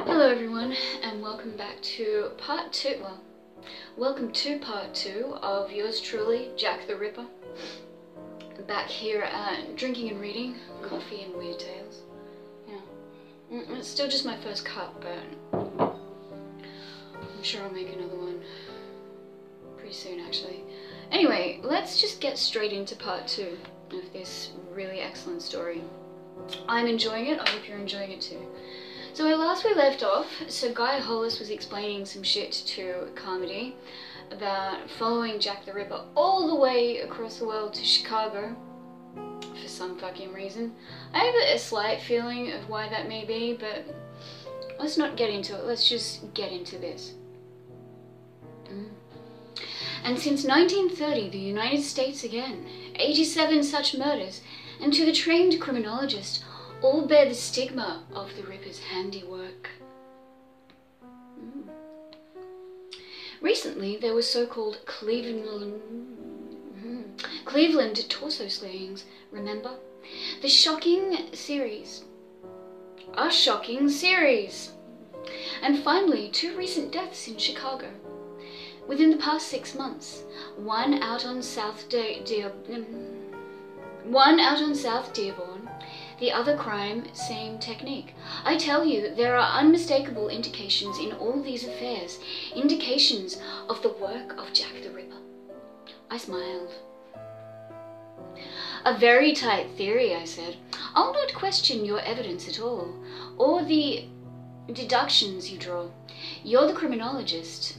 Hello everyone, and welcome back to part 2, welcome to part 2 of yours truly, Jack the Ripper. Back here drinking and reading, coffee and weird tales. Yeah, it's still just my first cup, but I'm sure I'll make another one pretty soon actually. Anyway, let's just get straight into part 2 of this really excellent story. I'm enjoying it, I hope you're enjoying it too. So where last we left off, so Guy Hollis was explaining some shit to Carmody about following Jack the Ripper all the way across the world to Chicago for some fucking reason. I have a slight feeling of why that may be, but let's not get into it, let's just get into this. And since 1930, the United States again, 87 such murders, and to the trained criminologist, all bear the stigma of the Ripper's handiwork. Recently, there were so-called Cleveland torso slayings, remember? A shocking series. And finally, 2 recent deaths in Chicago. Within the past 6 months, one out on South Dearborn, the other crime, same technique. I tell you, there are unmistakable indications in all these affairs, indications of the work of Jack the Ripper. I smiled. A very tight theory, I said. I'll not question your evidence at all, or the deductions you draw. You're the criminologist,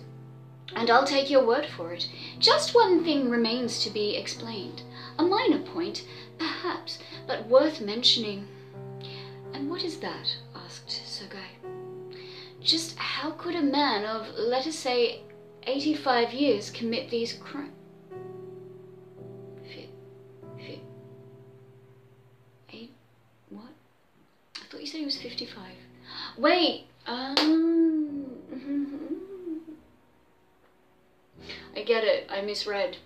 and I'll take your word for it. Just one thing remains to be explained. A minor point, perhaps, but worth mentioning. And what is that? Asked Sir Guy. Just how could a man of, let us say, 85 years commit these crimes? What? I thought you said he was 55. Wait, I get it, I misread.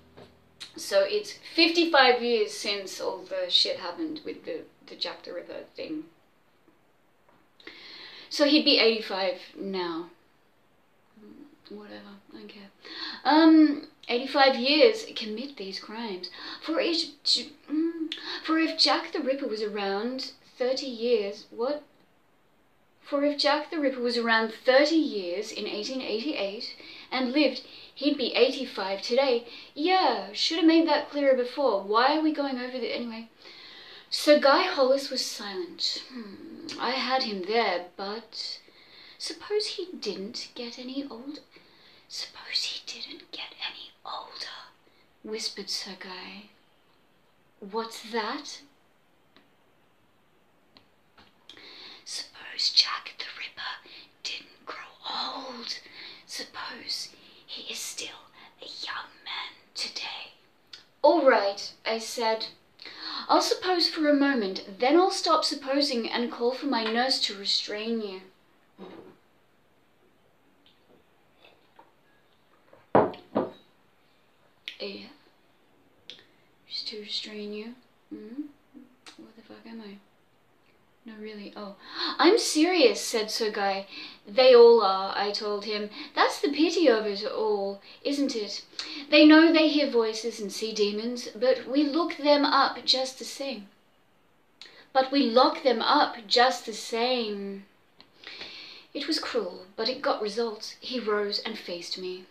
So it's 55 years since all the shit happened with the Jack the Ripper thing. So he'd be 85 now. Whatever, I don't care. 85 years commit these crimes. For if Jack the Ripper was around 30 years, what? For if Jack the Ripper was around 30 years in 1888 and lived, he'd be 85 today. Yeah, should have made that clearer before. Why are we going over the... Anyway. So Guy Hollis was silent. I had him there, but... Suppose he didn't get any older? Suppose he didn't get any older? Whispered Sir Guy. What's that? Suppose Jack the Ripper didn't grow old. Suppose he is still a young man today. All right, I said. I'll suppose for a moment, then I'll stop supposing and call for my nurse to restrain you. Yeah. Just to restrain you? What the fuck am I? No, really. Oh, I'm serious, said Sir Guy. They all are, I told him. That's the pity of it all, isn't it? They know they hear voices and see demons, but we look them up just the same. It was cruel, but it got results. He rose and faced me.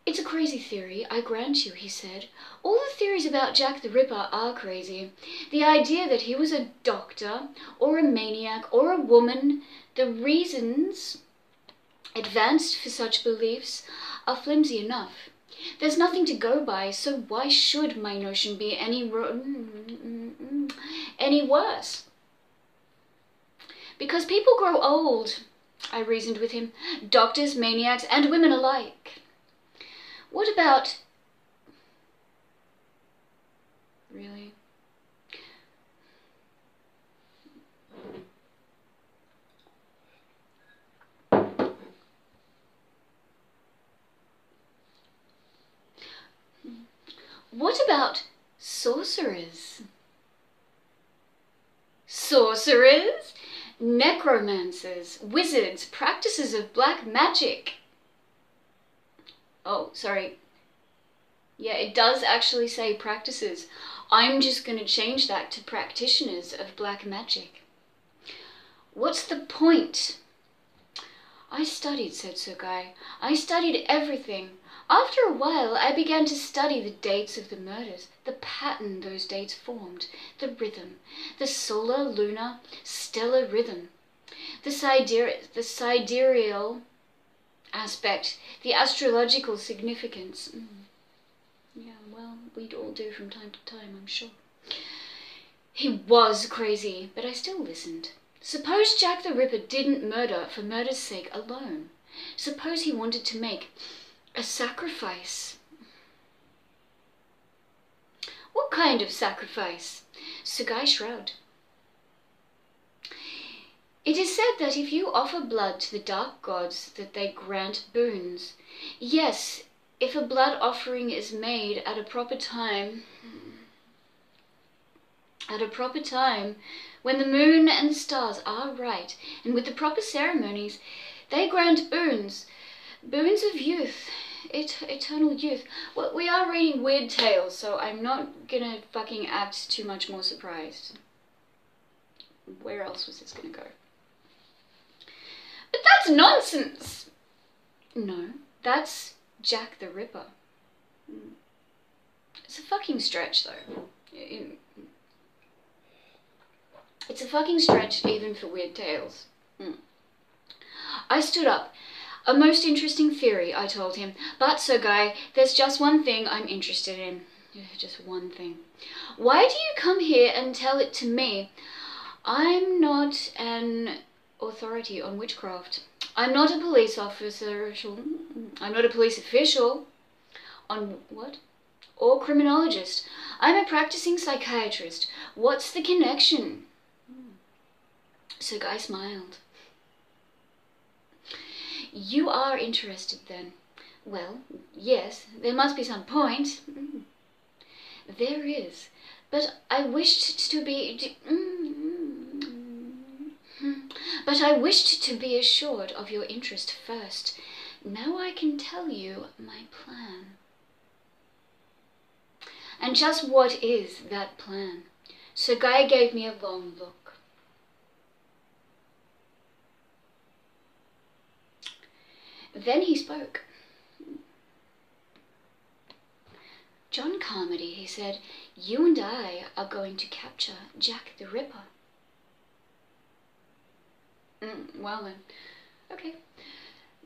It's a crazy theory, I grant you, he said. All the theories about Jack the Ripper are crazy. The idea that he was a doctor, or a maniac, or a woman, the reasons advanced for such beliefs are flimsy enough. There's nothing to go by, so why should my notion be any worse? Because people grow old, I reasoned with him. Doctors, maniacs, and women alike. What about... Really? What about sorcerers? Sorcerers? necromancers, wizards, practices of black magic. Oh, sorry. Yeah, it does actually say practices. I'm just going to change that to practitioners of black magic. What's the point? I studied, said Sir Guy. I studied everything. After a while, I began to study the dates of the murders, the pattern those dates formed, the rhythm, the solar, lunar, stellar rhythm, the sidereal aspect, the astrological significance. Yeah, well, we'd all do from time to time, I'm sure. He was crazy, but I still listened. Suppose Jack the Ripper didn't murder for murder's sake alone. Suppose he wanted to make a sacrifice. What kind of sacrifice? Sir Guy shrugged. It is said that if you offer blood to the dark gods, that they grant boons. Yes, if a blood offering is made at a proper time, when the moon and the stars are right, and with the proper ceremonies, they grant boons of youth, eternal youth. Well, we are reading weird tales, so I'm not gonna fucking act too much more surprised. Where else was this gonna go? But that's nonsense! No, that's Jack the Ripper. It's a fucking stretch, though. It's a fucking stretch even for weird tales. I stood up. A most interesting theory, I told him. But, Sir Guy, there's just one thing I'm interested in. Just one thing. Why do you come here and tell it to me? I'm not an authority on witchcraft. I'm not a police officer. I'm not a police official. On what? Or criminologist. I'm a practicing psychiatrist. What's the connection? Sir Guy smiled. You are interested then? Well, yes, there must be some point. There is, but I wished to be... But I wished to be assured of your interest first. Now I can tell you my plan. And just what is that plan? Sir Guy gave me a long look. Then he spoke. John Carmody, he said, you and I are going to capture Jack the Ripper. Well then, okay.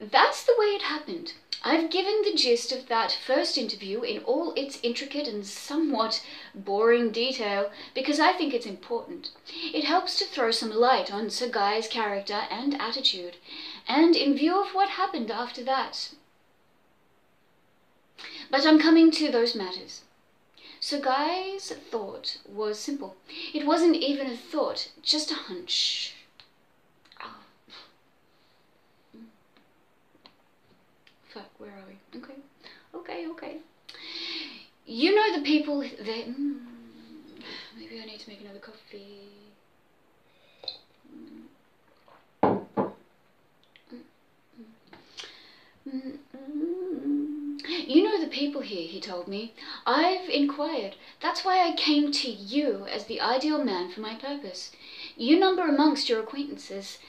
That's the way it happened. I've given the gist of that first interview in all its intricate and somewhat boring detail because I think it's important. It helps to throw some light on Sir Guy's character and attitude, and in view of what happened after that. But I'm coming to those matters. Sir Guy's thought was simple. It wasn't even a thought, just a hunch. Fuck, where are we? Okay. You know the people that... maybe I need to make another coffee. You know the people here, he told me. I've inquired. That's why I came to you as the ideal man for my purpose. You number amongst your acquaintances...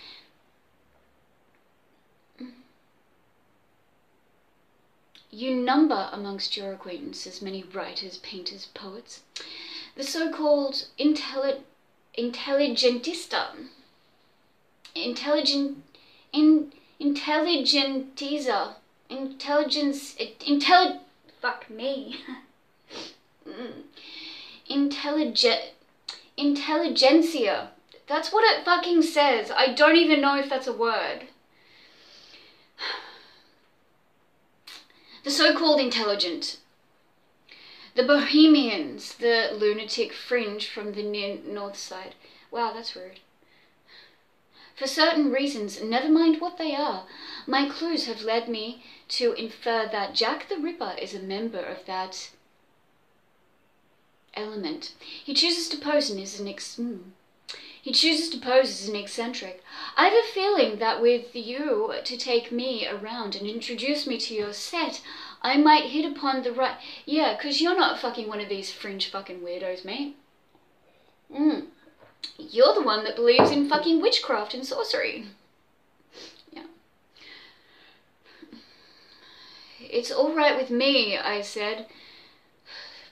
You number amongst your acquaintances many writers, painters, poets. The so-called intelligentista. Intelligentiza. Fuck me. Intelligentsia. That's what it fucking says. I don't even know if that's a word. The so-called intelligent. The bohemians, the lunatic fringe from the north side. Wow, that's rude. For certain reasons, never mind what they are, my clues have led me to infer that Jack the Ripper is a member of that element. He chooses to pose in as an He chooses to pose as an eccentric. I have a feeling that with you to take me around and introduce me to your set, I might hit upon the right... Yeah, 'cause you're not fucking one of these fringe fucking weirdos, mate. You're the one that believes in fucking witchcraft and sorcery. Yeah. It's all right with me, I said.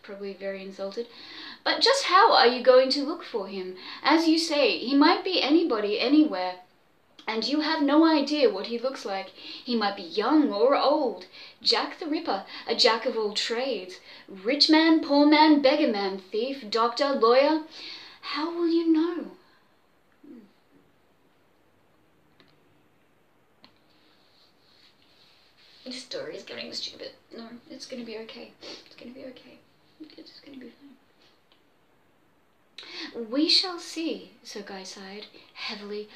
Probably very insulted. But just how are you going to look for him? As you say, he might be anybody, anywhere. And you have no idea what he looks like. He might be young or old. Jack the Ripper, a jack of all trades. Rich man, poor man, beggar man, thief, doctor, lawyer. How will you know? This story is getting stupid. No, it's going to be okay. It's going to be okay. It's going to be fine. We shall see, Sir Guy sighed heavily.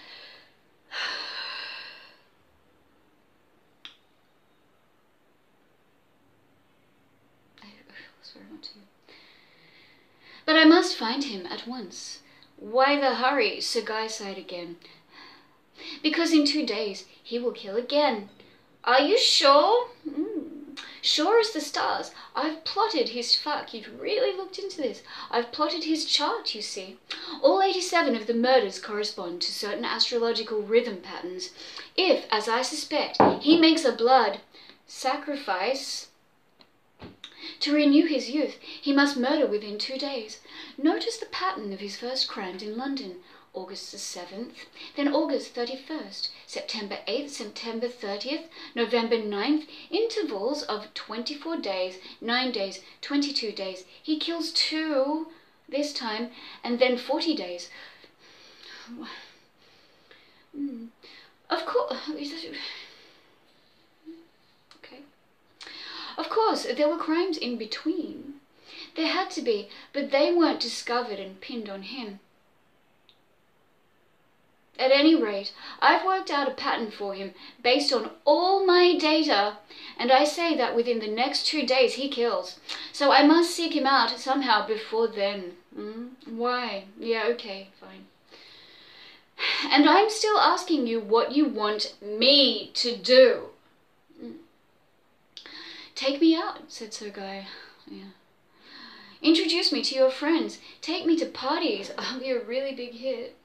But I must find him at once. Why the hurry? Sir Guy sighed again. Because in 2 days he will kill again. Are you sure? Sure as the stars. I've plotted his... Fuck, you've really looked into this. I've plotted his chart, you see. All 87 of the murders correspond to certain astrological rhythm patterns. If, as I suspect, he makes a blood sacrifice to renew his youth, he must murder within 2 days. Notice the pattern of his first crimes in London. August the 7th, then August 31st, September 8th, September 30th, November 9th, intervals of 24 days, 9 days, 22 days. He kills 2 this time, and then 40 days. Of course, okay. Of course, there were crimes in between. There had to be, but they weren't discovered and pinned on him. At any rate, I've worked out a pattern for him based on all my data, and I say that within the next 2 days he kills. So I must seek him out somehow before then. Why? Yeah, okay, fine. And I'm still asking you what you want me to do. Take me out, said Sir Guy. Yeah. Introduce me to your friends. Take me to parties. I'll be a really big hit.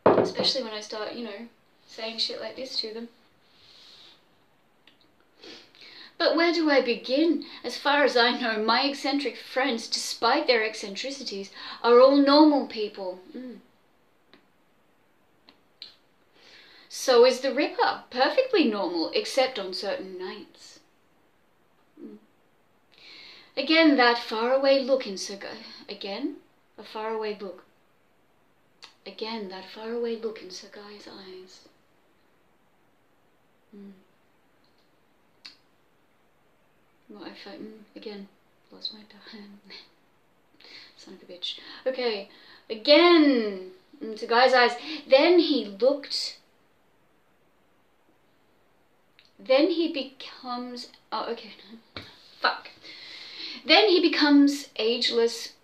Especially when I start, you know, saying shit like this to them. But where do I begin? As far as I know, my eccentric friends, despite their eccentricities, are all normal people. So is the Ripper, perfectly normal, except on certain nights. Again, that faraway look in Sir Guy. Again, a faraway look. Again, that faraway look in Sir Guy's eyes. Well, again, lost my time. Son of a bitch. Okay, again, Sir Guy's eyes. Then he becomes... Oh, okay. Fuck. Then he becomes ageless.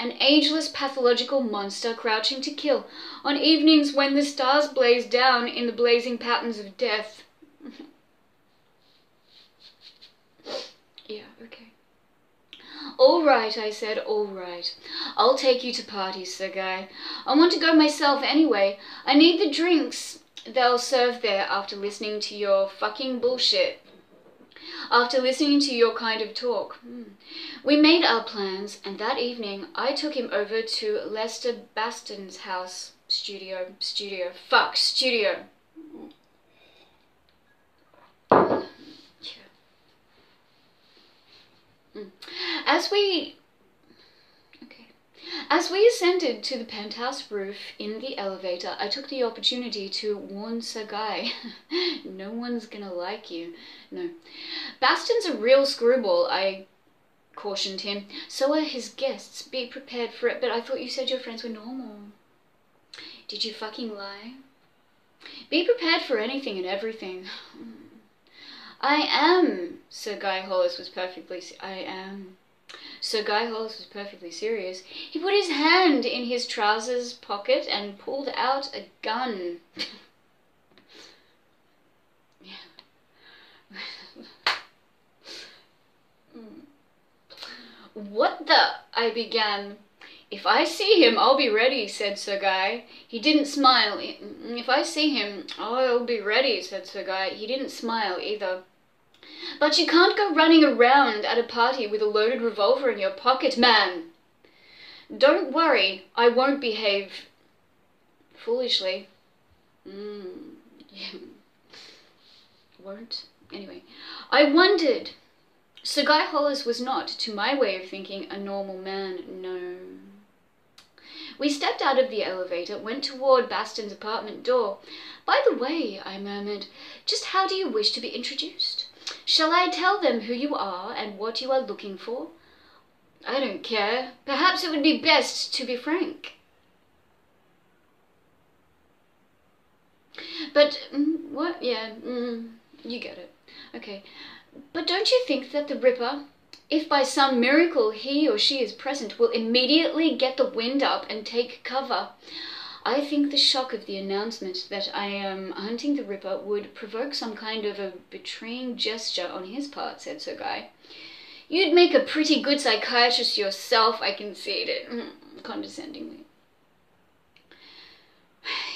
An ageless pathological monster crouching to kill on evenings when the stars blaze down in the blazing patterns of death. Yeah, okay. All right, I said, all right. I'll take you to parties, Sir Guy. I want to go myself anyway. I need the drinks they'll serve there after listening to your fucking bullshit. After listening to your kind of talk. We made our plans, and that evening I took him over to Lester Baston's house. Studio. As we ascended to the penthouse roof in the elevator, I took the opportunity to warn Sir Guy. No one's gonna like you. No. Baston's a real screwball, I cautioned him. So are his guests. Be prepared for it. But I thought you said your friends were normal. Did you fucking lie? Be prepared for anything and everything. I am. Sir Guy Hollis was perfectly... I am. Sir Guy Hollis was perfectly serious. He put his hand in his trousers pocket and pulled out a gun. What the? I began. If I see him, I'll be ready, said Sir Guy. He didn't smile. If I see him, I'll be ready, said Sir Guy. He didn't smile either. But you can't go running around at a party with a loaded revolver in your pocket, man. Don't worry, I won't behave foolishly. Won't? Anyway, I wondered. Sir Guy Hollis was not, to my way of thinking, a normal man, no. We stepped out of the elevator, went toward Baston's apartment door. By the way, I murmured, just how do you wish to be introduced? Shall I tell them who you are and what you are looking for? I don't care. Perhaps it would be best to be frank. But, what? Yeah, you get it. Okay. But don't you think that the Ripper, if by some miracle he or she is present, will immediately get the wind up and take cover? I think the shock of the announcement that I am hunting the Ripper would provoke some kind of a betraying gesture on his part, said Sir Guy. You'd make a pretty good psychiatrist yourself, I conceded, condescendingly.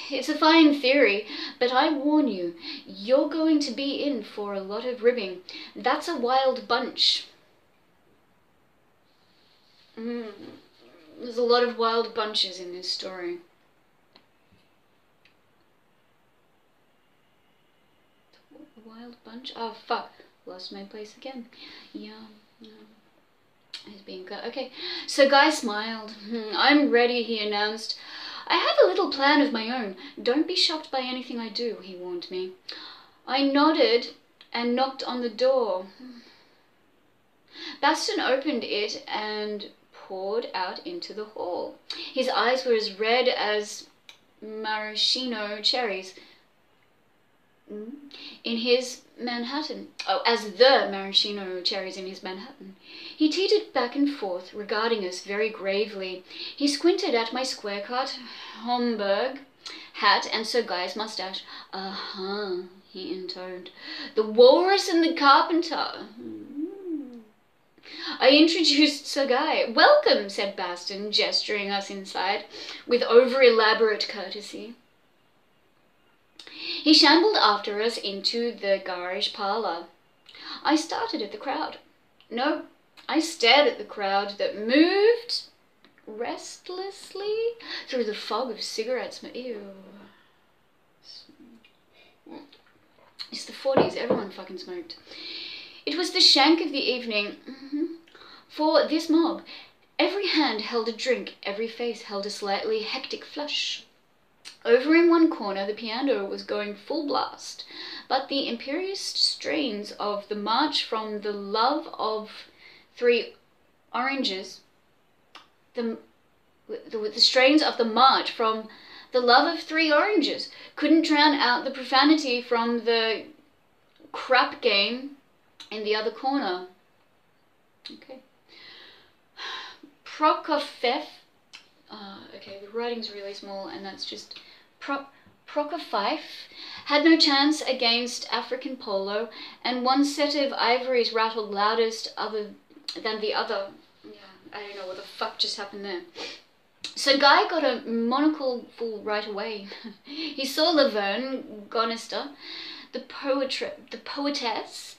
It's a fine theory, but I warn you, you're going to be in for a lot of ribbing. That's a wild bunch. There's a lot of wild bunches in this story. Wild bunch? Oh, fuck. Lost my place again. Yeah. He's being cut. Okay. So Guy smiled. I'm ready, he announced. I have a little plan of my own. Don't be shocked by anything I do, he warned me. I nodded and knocked on the door. Baston opened it and poured out into the hall. His eyes were as red as maraschino cherries. In his Manhattan. Oh, as the maraschino cherries in his Manhattan. He teetered back and forth, regarding us very gravely. He squinted at my square-cut Homburg hat and Sir Guy's mustache. He intoned. The walrus and the carpenter. I introduced Sir Guy. Welcome, said Baston, gesturing us inside with over-elaborate courtesy. He shambled after us into the garage parlour. I started at the crowd. No, I stared at the crowd that moved restlessly through the fog of cigarettes. Ew. It's the 40s, everyone fucking smoked. It was the shank of the evening. For this mob, every hand held a drink, every face held a slightly hectic flush. Over in one corner, the piano was going full blast, but the imperious strains of the March from the Love of Three Oranges, the strains of the March from the Love of Three Oranges couldn't drown out the profanity from the crap game in the other corner. Okay. Prokofiev. Okay, the writing's really small, and that's just Prokofiev had no chance against African polo, and one set of ivories rattled loudest than the other. Yeah, I don't know what the fuck just happened there. So Guy got a monocle full right away. He saw Laverne Gonister, the poetess.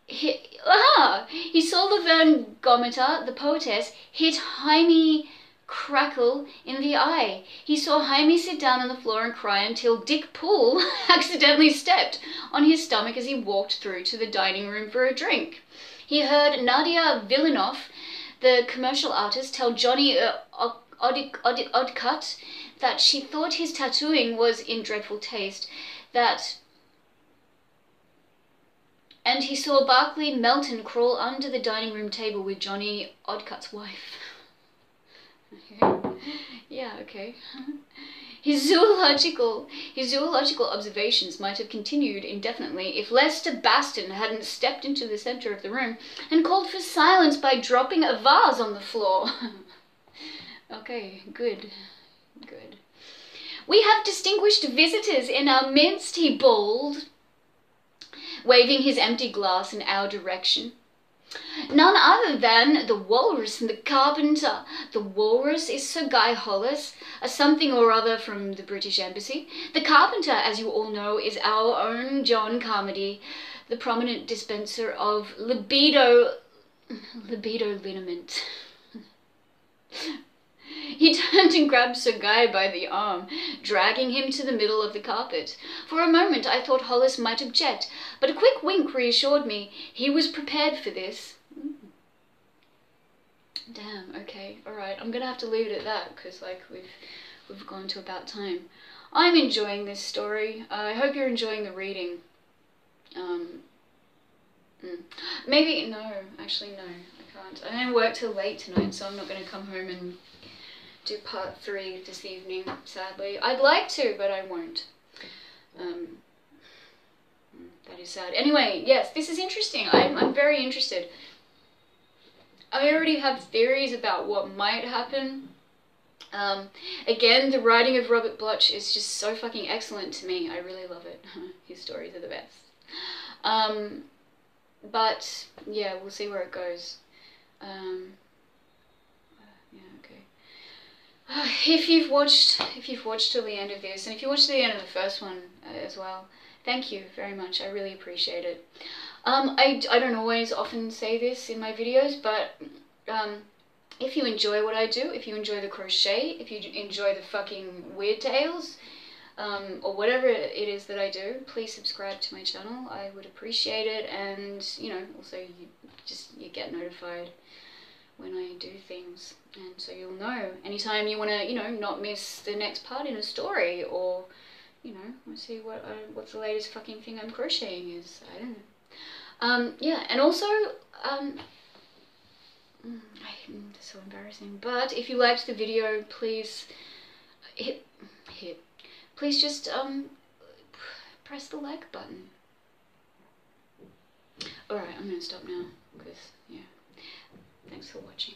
He saw Laverne Gomita, the poetess, hit Jaime Crackle in the eye. He saw Jaime sit down on the floor and cry until Dick Poole accidentally stepped on his stomach as he walked through to the dining room for a drink. He heard Nadia Villanov, the commercial artist, tell Johnny Oddcut that she thought his tattooing was in dreadful taste, and he saw Barclay Melton crawl under the dining room table with Johnny Oddcut's wife. Yeah, okay. His zoological observations might have continued indefinitely if Lester Baston hadn't stepped into the center of the room and called for silence by dropping a vase on the floor. Okay, good. Good. We have distinguished visitors in our midst, he bawled, waving his empty glass in our direction. None other than the walrus and the carpenter. The walrus is Sir Guy Hollis, a something or other from the British Embassy. The carpenter, as you all know, is our own John Carmody, the prominent dispenser of libido liniment. He turned and grabbed Sir Guy by the arm, dragging him to the middle of the carpet. For a moment I thought Hollis might object, but a quick wink reassured me. He was prepared for this. Damn, okay, alright, I'm gonna have to leave it at that, because, like, we've gone to about time. I'm enjoying this story. I hope you're enjoying the reading. Maybe, no, actually, no, I can't. I'm gonna work till late tonight, so I'm not gonna come home and do part 3 this evening, sadly. I'd like to, but I won't. That is sad. Anyway, yes, this is interesting. I'm very interested. I already have theories about what might happen. Again, the writing of Robert Bloch is just so fucking excellent to me. I really love it. His stories are the best. But, yeah, we'll see where it goes. If you've watched till the end of this, and if you watched to the end of the first one as well, thank you very much. I really appreciate it. I don't always often say this in my videos, but if you enjoy what I do, if you enjoy the crochet, if you enjoy the fucking weird tales, or whatever it is that I do, please subscribe to my channel. I would appreciate it, and, you know, also you get notified when I do things, and so you'll know anytime you want to, you know, not miss the next part in a story, or, you know, see what's the latest fucking thing I'm crocheting is. I don't know. Yeah, and also, that's so embarrassing, but if you liked the video, please please just press the like button. Alright, I'm gonna stop now, because, yeah. Thanks for watching.